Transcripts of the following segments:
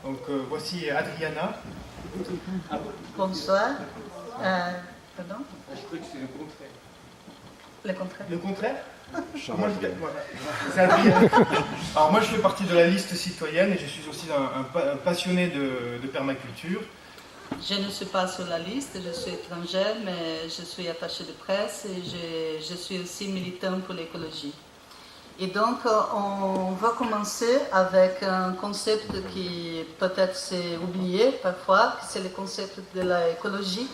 Donc voici Adriana. Bonsoir. Pardon? Je crois que c'est le contraire. Le contraire? Le contraire? C'est Adriana. Alors moi je fais partie de la liste citoyenne et je suis aussi un passionné de permaculture. Je ne suis pas sur la liste, je suis étrangère, mais je suis attachée de presse et je suis aussi militant pour l'écologie. Et donc, on va commencer avec un concept qui peut-être s'est oublié parfois, c'est le concept de l'écologie.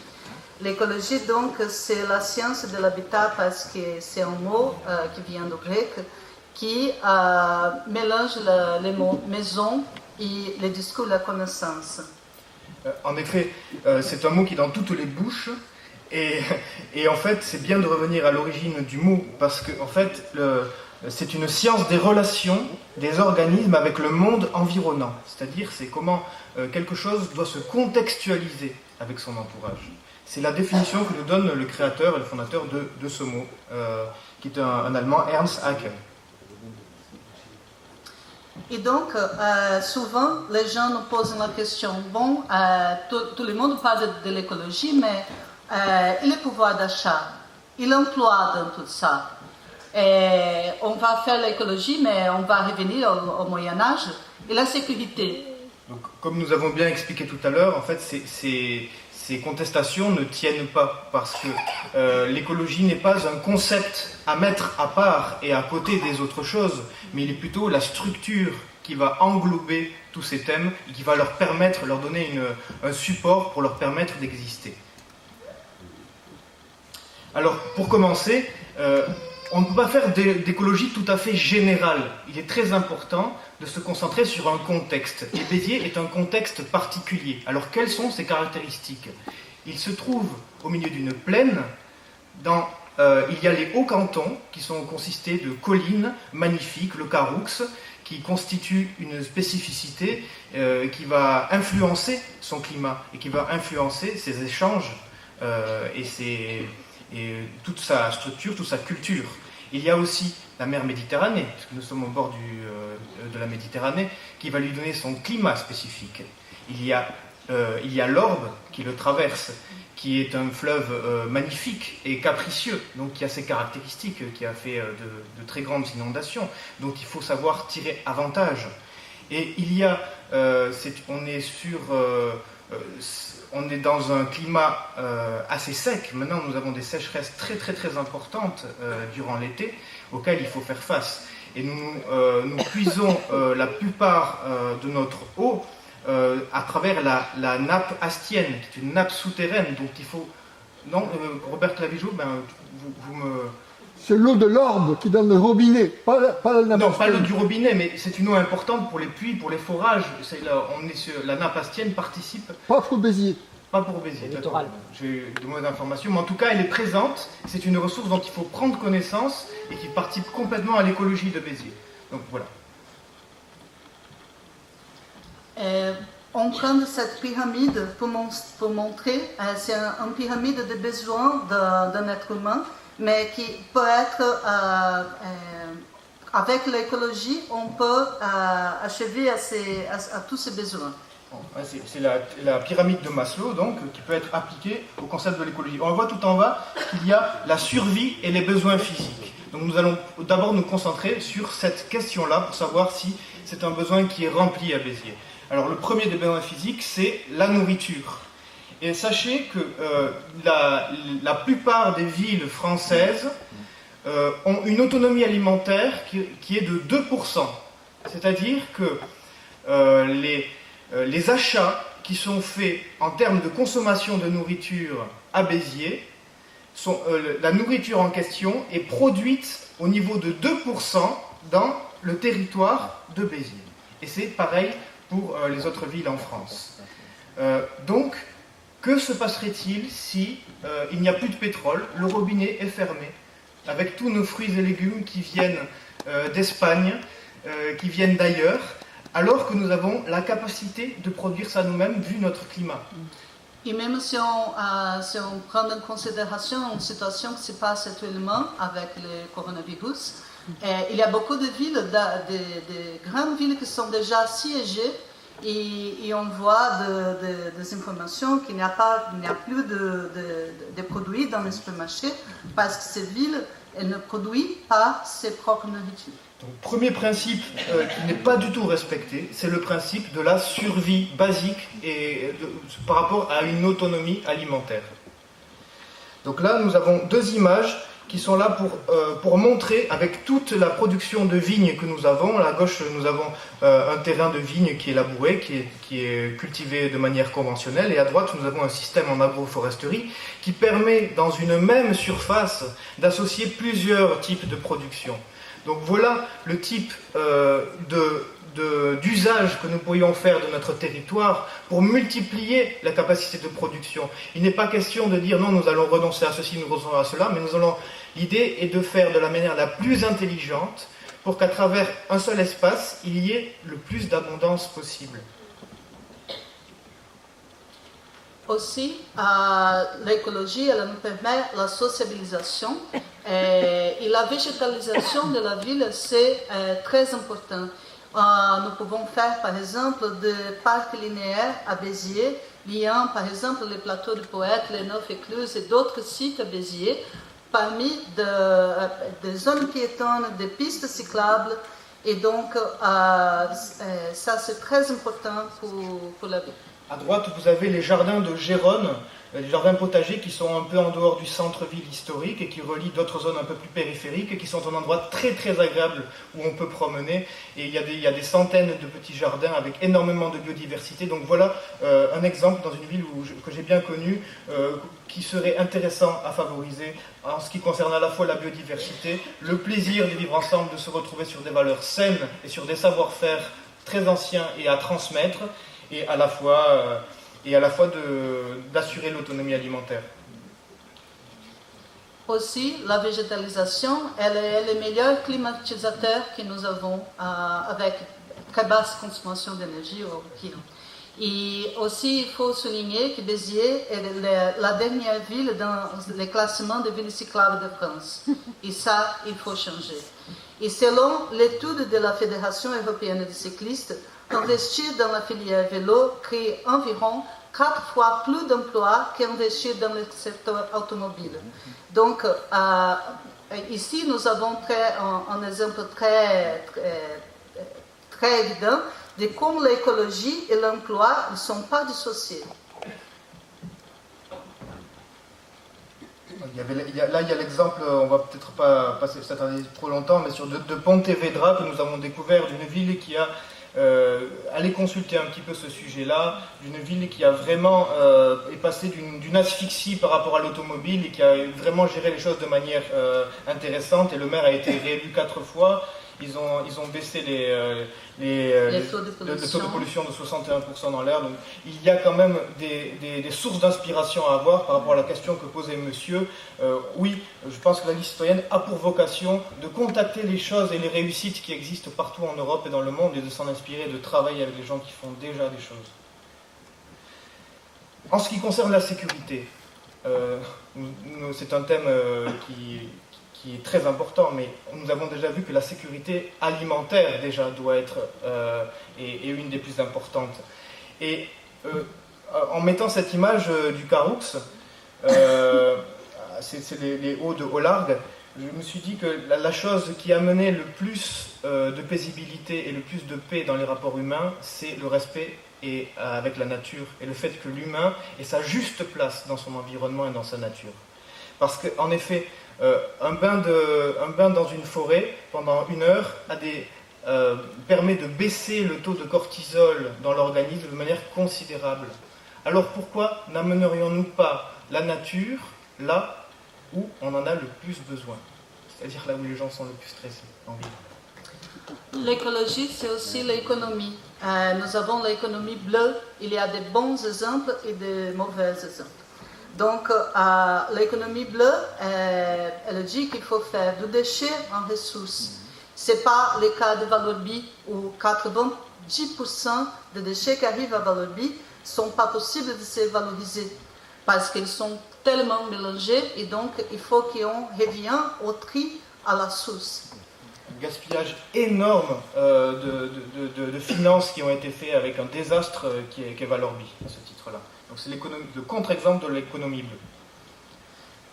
L'écologie, donc, c'est la science de l'habitat parce que c'est un mot qui vient du grec qui mélange les mots maison et le discours de la connaissance. En effet, c'est un mot qui est dans toutes les bouches et en fait, c'est bien de revenir à l'origine du mot parce que en fait, c'est une science des relations des organismes avec le monde environnant. C'est-à-dire, c'est comment quelque chose doit se contextualiser avec son entourage. C'est la définition que nous donne le créateur et le fondateur de ce mot, qui est un Allemand, Ernst Haeckel. Et donc, souvent, les gens nous posent la question, bon, tout le monde parle de l'écologie, mais et le pouvoir d'achat, et l'emploi dans tout ça. Et on va faire l'écologie, mais on va revenir au Moyen-Âge. Et la sécurité. Donc, comme nous avons bien expliqué tout à l'heure, en fait, ces contestations ne tiennent pas parce que l'écologie n'est pas un concept à mettre à part et à côté des autres choses, mais il est plutôt la structure qui va englober tous ces thèmes et qui va leur donner un support pour leur permettre d'exister. Alors, pour commencer, on ne peut pas faire d'écologie tout à fait générale. Il est très important de se concentrer sur un contexte. Et Béziers est un contexte particulier. Alors, quelles sont ses caractéristiques? Il se trouve au milieu d'une plaine. Il y a les hauts cantons, qui sont consistés de collines magnifiques, le Caroux, qui constitue une spécificité qui va influencer son climat et qui va influencer ses échanges et toute sa structure, toute sa culture. Il y a aussi la mer Méditerranée, puisque nous sommes au bord de la Méditerranée, qui va lui donner son climat spécifique. Il y a l'Orbe qui le traverse, qui est un fleuve magnifique et capricieux, donc qui a ses caractéristiques, qui a fait de très grandes inondations, donc il faut savoir tirer avantage. Et on est dans un climat assez sec. Maintenant, nous avons des sécheresses très très très importantes durant l'été, auxquelles il faut faire face. Et nous puisons la plupart de notre eau à travers la nappe astienne, qui est une nappe souterraine. Donc il faut... Non, Robert Lavigeau, vous me... C'est l'eau de l'Orbe qui donne le robinet, pas la nappe. Non, pas l'eau du robinet, mais c'est une eau importante pour les puits, pour les forages. La nappe astienne participe... Pas pour Béziers. Pas pour Béziers, d'accord. J'ai de mauvaises informations, mais en tout cas, elle est présente. C'est une ressource dont il faut prendre connaissance et qui participe complètement à l'écologie de Béziers. Donc voilà. On prend cette pyramide pour montrer, c'est une pyramide de besoins d'un être humain, mais qui peut être, avec l'écologie, on peut achever à tous ces besoins. C'est la pyramide de Maslow, donc, qui peut être appliquée au concept de l'écologie. On voit tout en bas qu'il y a la survie et les besoins physiques. Donc nous allons d'abord nous concentrer sur cette question-là pour savoir si c'est un besoin qui est rempli à Béziers. Alors le premier des besoins physiques, c'est la nourriture. Et sachez que la plupart des villes françaises ont une autonomie alimentaire qui est de 2%. C'est-à-dire que les achats qui sont faits en termes de consommation de nourriture à Béziers, la nourriture en question est produite au niveau de 2% dans le territoire de Béziers. Et c'est pareil pour les autres villes en France. Donc, que se passerait-il si il n'y a plus de pétrole, le robinet est fermé, avec tous nos fruits et légumes qui viennent d'Espagne, qui viennent d'ailleurs, alors que nous avons la capacité de produire ça nous-mêmes vu notre climat. Et même si on prend en considération une situation qui se passe actuellement avec le coronavirus, il y a beaucoup de villes, de grandes villes qui sont déjà assiégées et on voit des informations qu'il n'y a plus de produits dans les supermarchés parce que ces villes, elles ne produisent pas ses propres nourritures. Donc, premier principe qui n'est pas du tout respecté, c'est le principe de la survie basique par rapport à une autonomie alimentaire. Donc là, nous avons deux images qui sont là pour montrer, avec toute la production de vignes que nous avons, à gauche nous avons un terrain de vigne qui est labouré, qui est cultivé de manière conventionnelle, et à droite nous avons un système en agroforesterie qui permet dans une même surface d'associer plusieurs types de production. Donc voilà le type d'usage que nous pourrions faire de notre territoire pour multiplier la capacité de production. Il n'est pas question de dire non, nous allons renoncer à ceci, nous renonçons à cela, mais l'idée est de faire de la manière la plus intelligente pour qu'à travers un seul espace, il y ait le plus d'abondance possible. Aussi, l'écologie, elle nous permet la sociabilisation et la végétalisation de la ville, c'est très important. Nous pouvons faire, par exemple, des parcs linéaires à Béziers, liant, par exemple, les plateaux du Poète, les Neuf Écluses et d'autres sites à Béziers, parmi des zones piétonnes, des pistes cyclables. Et donc, ça, c'est très important pour la ville. À droite, vous avez les jardins de Gérone, les jardins potagers qui sont un peu en dehors du centre-ville historique et qui relient d'autres zones un peu plus périphériques et qui sont un endroit très très agréable où on peut promener. Et il y a des centaines de petits jardins avec énormément de biodiversité. Donc voilà un exemple dans une ville que j'ai bien connue qui serait intéressant à favoriser en ce qui concerne à la fois la biodiversité, le plaisir de vivre ensemble, de se retrouver sur des valeurs saines et sur des savoir-faire très anciens et à transmettre, et à la fois d'assurer l'autonomie alimentaire. Aussi, la végétalisation, elle est le meilleur climatisateur que nous avons avec très basse consommation d'énergie au kilo. Et aussi, il faut souligner que Béziers est la dernière ville dans le classement des villes cyclables de France. Et ça, il faut changer. Et selon l'étude de la Fédération européenne des cyclistes, investir dans la filière vélo crée environ 4 fois plus d'emplois qu'investir dans le secteur automobile. Donc, ici, nous avons un exemple très évident de comment l'écologie et l'emploi ne sont pas dissociés. Là, il y a l'exemple, on va peut-être pas s'attarder trop longtemps, mais sur de Pontevedra que nous avons découvert, d'une ville qui a allez consulter un petit peu ce sujet-là, d'une ville qui a vraiment est passée d'une asphyxie par rapport à l'automobile et qui a vraiment géré les choses de manière intéressante, et le maire a été réélu 4 fois. Ils ont baissé le taux de pollution de 61% dans l'air. Donc il y a quand même des sources d'inspiration à avoir par rapport à la question que posait monsieur. Oui, je pense que la liste citoyenne a pour vocation de contacter les choses et les réussites qui existent partout en Europe et dans le monde, et de s'en inspirer, de travailler avec les gens qui font déjà des choses. En ce qui concerne la sécurité, c'est un thème qui est très important, mais nous avons déjà vu que la sécurité alimentaire déjà doit être est une des plus importantes. Et en mettant cette image du Caroux, c'est les hauts de Holargue, je me suis dit que la chose qui amenait le plus de paisibilité et le plus de paix dans les rapports humains, c'est le respect avec la nature, et le fait que l'humain ait sa juste place dans son environnement et dans sa nature. Parce qu'en effet, un bain dans une forêt pendant 1 heure permet de baisser le taux de cortisol dans l'organisme de manière considérable. Alors pourquoi n'amènerions-nous pas la nature là où on en a le plus besoin, c'est-à-dire là où les gens sont le plus stressés en ville? L'écologie, c'est aussi l'économie. Nous avons l'économie bleue. Il y a des bons exemples et des mauvais exemples. Donc, l'économie bleue, elle dit qu'il faut faire du déchet en ressource. Ce n'est pas le cas de Valorbi, où 90% des déchets qui arrivent à Valorbi ne sont pas possibles de se valoriser, parce qu'ils sont tellement mélangés, et donc il faut qu'on revienne au tri à la source. gaspillage énorme de finances qui ont été faits avec un désastre qu'est Valorbi, à ce titre-là. Donc c'est le contre-exemple de l'économie bleue.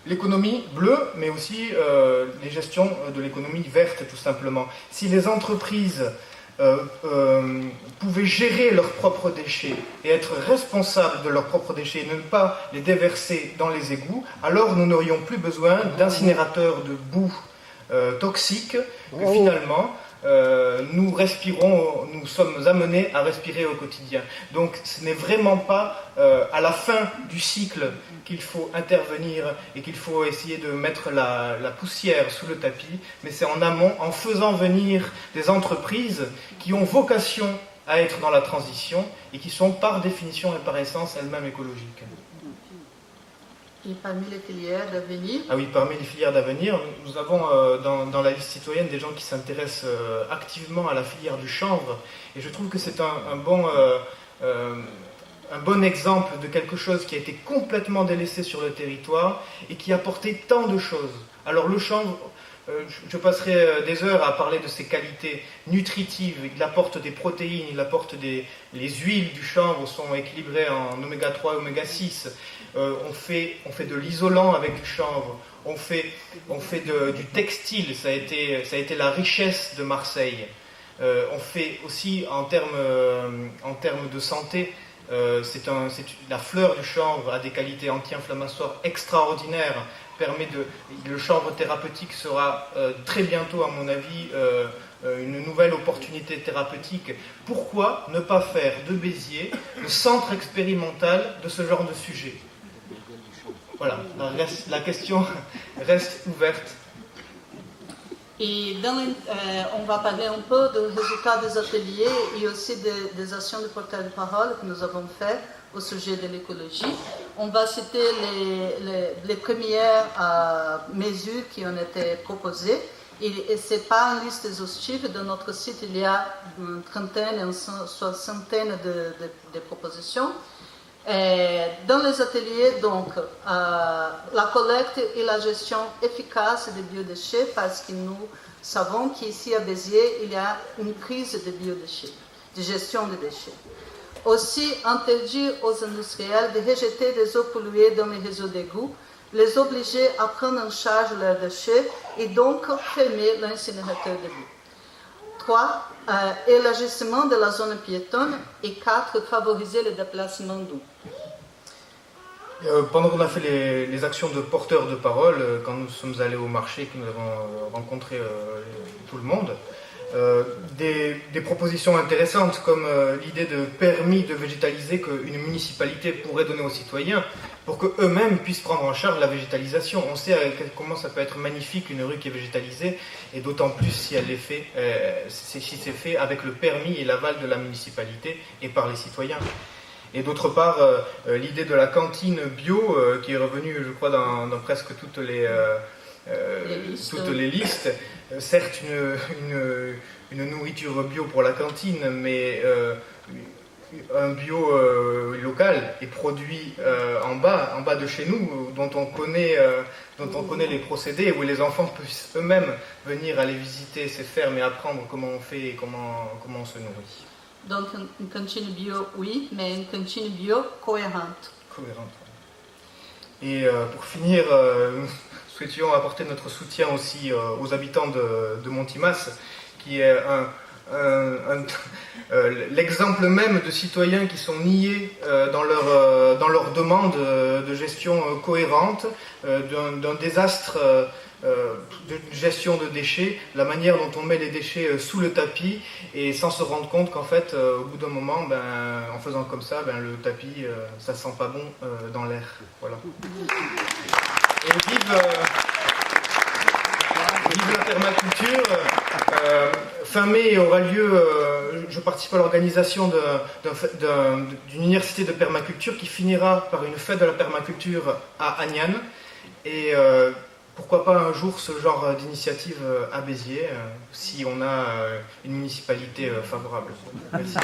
L'économie bleue, mais aussi les gestions de l'économie verte, tout simplement. Si les entreprises pouvaient gérer leurs propres déchets et être responsables de leurs propres déchets et ne pas les déverser dans les égouts, alors nous n'aurions plus besoin d'incinérateurs de boue toxiques que finalement nous sommes amenés à respirer au quotidien. Donc ce n'est vraiment pas à la fin du cycle qu'il faut intervenir et qu'il faut essayer de mettre la poussière sous le tapis, mais c'est en amont, en faisant venir des entreprises qui ont vocation à être dans la transition et qui sont par définition et par essence elles-mêmes écologiques. Et parmi les filières d'avenir? Ah oui, parmi les filières d'avenir, nous avons dans la liste citoyenne des gens qui s'intéressent activement à la filière du chanvre. Et je trouve que c'est un bon exemple de quelque chose qui a été complètement délaissé sur le territoire et qui apportait tant de choses. Alors le chanvre, je passerai des heures à parler de ses qualités nutritives. Il apporte des protéines, il apporte les huiles du chanvre sont équilibrées en oméga 3 et oméga 6. On fait de l'isolant avec du chanvre. On fait du textile. Ça a été la richesse de Marseille. On fait aussi en termes de santé. La fleur du chanvre a des qualités anti-inflammatoires extraordinaires. Le chanvre thérapeutique sera très bientôt, à mon avis, une nouvelle opportunité thérapeutique. Pourquoi ne pas faire de Béziers le centre expérimental de ce genre de sujet? Voilà, la question reste ouverte. Et on va parler un peu des résultats des ateliers et aussi des actions de portage de parole que nous avons faites au sujet de l'écologie. On va citer les premières mesures qui ont été proposées. Et ce n'est pas une liste exhaustive. Dans notre site, il y a une trentaine, une soixantaine de propositions. Dans les ateliers, donc, la collecte et la gestion efficace des biodéchets, parce que nous savons qu'ici à Béziers, il y a une crise de biodéchets, de gestion des déchets. Aussi, interdire aux industriels de rejeter des eaux polluées dans les réseaux d'égouts, les obliger à prendre en charge leurs déchets et donc fermer l'incinérateur de boue. 3. Élargissement de la zone piétonne. Et 4. Favoriser le déplacement doux. Pendant qu'on a fait les actions de porteurs de parole, quand nous sommes allés au marché, que nous avons rencontré tout le monde, des propositions intéressantes comme l'idée de permis de végétaliser qu'une municipalité pourrait donner aux citoyens pour qu'eux-mêmes puissent prendre en charge la végétalisation. On sait comment ça peut être magnifique une rue qui est végétalisée, et d'autant plus si si c'est fait avec le permis et l'aval de la municipalité et par les citoyens. Et d'autre part, l'idée de la cantine bio qui est revenue, je crois, dans presque toutes les listes. Certes, une nourriture bio pour la cantine, mais un bio local et produit en bas de chez nous, dont on connaît les procédés, où les enfants puissent eux-mêmes venir aller visiter ces fermes et apprendre comment on fait et comment on se nourrit. Donc une cantine bio, oui, mais une cantine bio cohérente. Et pour finir, nous souhaitions apporter notre soutien aussi aux habitants de Montimas, qui est l'exemple même de citoyens qui sont niés dans leur demande de gestion cohérente, d'un désastre de gestion de déchets, la manière dont on met les déchets sous le tapis, et sans se rendre compte qu'en fait, au bout d'un moment, en faisant comme ça, le tapis, ça sent pas bon dans l'air. Voilà. Et vive la permaculture. Fin mai aura lieu, je participe à l'organisation d'une université de permaculture qui finira par une fête de la permaculture à Agnan. Et pourquoi pas un jour ce genre d'initiative à Béziers, si on a une municipalité favorable. Merci.